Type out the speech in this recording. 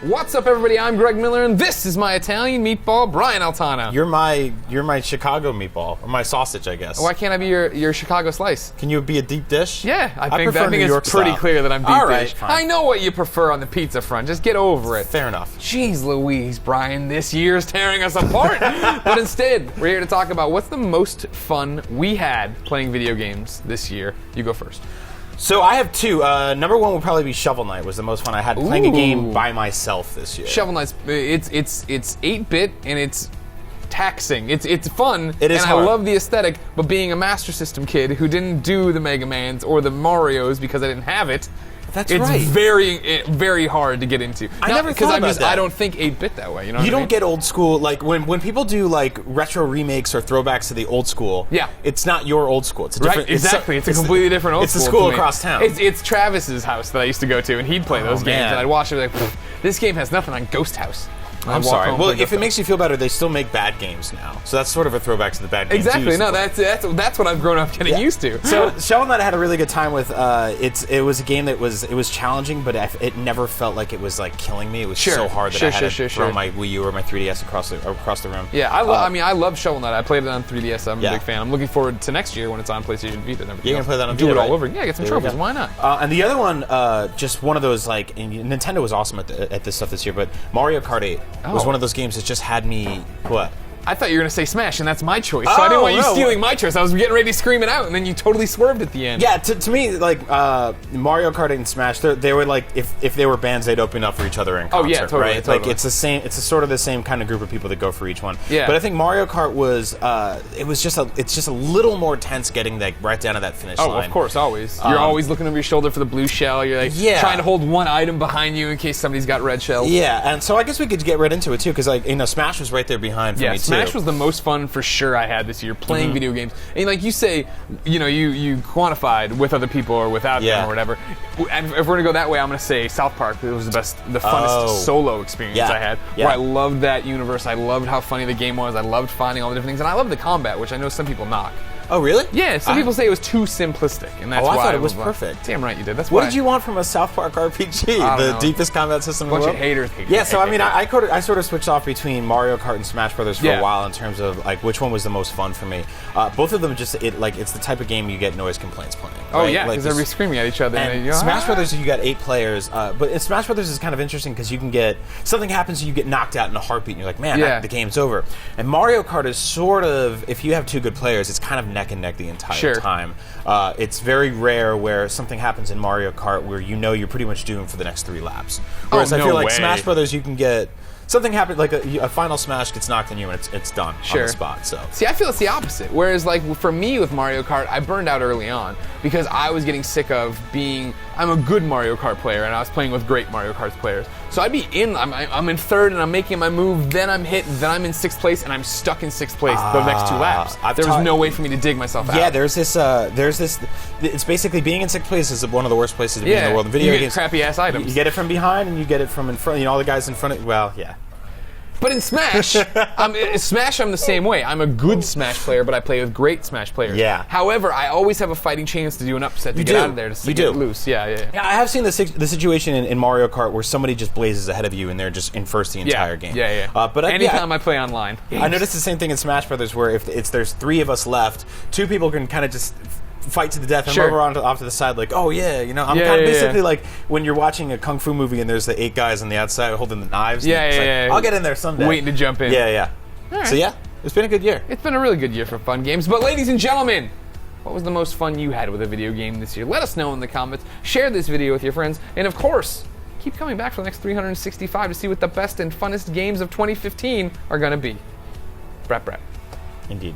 What's up, everybody? I'm Greg Miller, and this is my Italian meatball, Brian Altano. You're my Chicago meatball, or my sausage, I guess. Why can't I be your Chicago slice? Can you be a deep dish? Yeah, I think York it's pretty style. clear that I'm deep All right, dish. fine. I know what you prefer on the pizza front. Just get over it. Fair enough. Jeez Louise, Brian, this year's tearing us apart. But instead, we're here to talk about what's the most fun we had playing video games this year. You go first. So I have two. Number one will probably be Shovel Knight. Was the most fun I had playing a game by myself this year. Shovel Knight's it's 8-bit and it's taxing. It's fun. It is and hard. I love the aesthetic, but being a Master System kid who didn't do the Mega Mans or the Marios because I didn't have it. That's it's right. very hard to get into. I never thought about that. I don't think 8-bit that way. You know, You what I don't mean? get old school, like when people do like retro remakes or throwbacks to the old school. Yeah. It's not your old school. It's a different. Right, exactly. It's a completely different old school. It's the school to me. across town. It's Travis's house that I used to go to, and he'd play those games, man. and I'd watch it like, this game has nothing on Ghost House. I'm sorry. Well, if it makes you feel better, they still make bad games now. So that's sort of a throwback to the bad games. Exactly. No, that's what I've grown up getting used to. So Shovel Knight I had a really good time with. It was a game that was challenging, but it never felt like it was like killing me. It was so hard that I had to throw my Wii U or my 3DS across the room. Yeah, I love Shovel Knight. I played it on 3DS. I'm a big fan. I'm looking forward to next year when it's on PlayStation Vita and everything. You're gonna play that on do Vita, it all right? over. Yeah, get some trophies. Why not? And the other one, just one of those like Nintendo was awesome at this stuff this year, but Mario Kart 8 was one of those games that just had me what. I thought you were going to say Smash, and that's my choice. So I didn't want you stealing my choice. I was getting ready to scream it out, and then you totally swerved at the end. Yeah, to me, like Mario Kart and Smash, they were like if they were bands, they'd open up for each other in concert. Oh yeah, totally. Right? Totally. Like it's the same. It's sort of the same kind of group of people that go for each one. Yeah. But I think Mario Kart was it's just a little more tense getting like right down to that finish line. Oh, of course, always. You're always looking over your shoulder for the blue shell. You're like trying to hold one item behind you in case somebody's got red shells. Yeah, and so I guess we could get right into it too, because Smash was right there behind for me too. Smash was the most fun for sure I had this year playing video games. And like you say, you quantified with other people or without them or whatever. And if we're gonna go that way, I'm gonna say South Park. It was the funnest solo experience I had. Where I loved that universe. I loved how funny the game was. I loved finding all the different things, and I loved the combat, which I know some people knock. Oh, really? Yeah, some people say it was too simplistic, and that's why I thought it was perfect. Damn right you did. That's what why. did you want from a South Park RPG? The deepest combat system in the world? Bunch of haters. Yeah, so I mean, I sort of switched off between Mario Kart and Smash Brothers for a while in terms of like which one was the most fun for me. Both of them it's the type of game you get noise complaints playing. Oh right? yeah, because they're screaming at each other. And Smash Brothers, you got 8 players, but in Smash Brothers is kind of interesting because you can get something happens, and you get knocked out in a heartbeat, and you're like, man, the game's over. And Mario Kart is sort of, if you have 2 good players, it's kind of neck and neck the entire time. It's very rare where something happens in Mario Kart where you're pretty much doomed for the next 3 laps. Whereas I feel like Smash Brothers, you can get something happen, like a final smash gets knocked on you and it's done on the spot. So see, I feel it's the opposite. Whereas like for me with Mario Kart, I burned out early on because I was getting sick of I'm a good Mario Kart player and I was playing with great Mario Kart players. So I'd be I'm in 3rd and I'm making my move, then I'm hit, then I'm in 6th place and I'm stuck in 6th place the next 2 laps. There was no way for me to dig myself out. Yeah, there's this. It's basically being in 6th place is one of the worst places to be in the world. In video games, games, crappy ass items. You get it from behind and you get it from in front. All the guys in front of. Well, yeah. But in Smash, I'm the same way. I'm a good Smash player, but I play with great Smash players. Yeah. However, I always have a fighting chance to do an upset to get out of there to get loose. Yeah, I have seen the situation in Mario Kart where somebody just blazes ahead of you and they're just in first the entire game. Yeah. But anytime I play online, I noticed the same thing in Smash Brothers where if there's 3 of us left, 2 people can kind of just fight to the death and over off to the side like, oh yeah, I'm kind of basically like when you're watching a kung fu movie and there's the 8 guys on the outside holding the knives. I'll get in there someday. Waiting to jump in. Yeah. Right. So it's been a good year. It's been a really good year for fun games. But ladies and gentlemen, what was the most fun you had with a video game this year? Let us know in the comments. Share this video with your friends. And of course, keep coming back for the next 365 to see what the best and funnest games of 2015 are going to be. Brat. Indeed.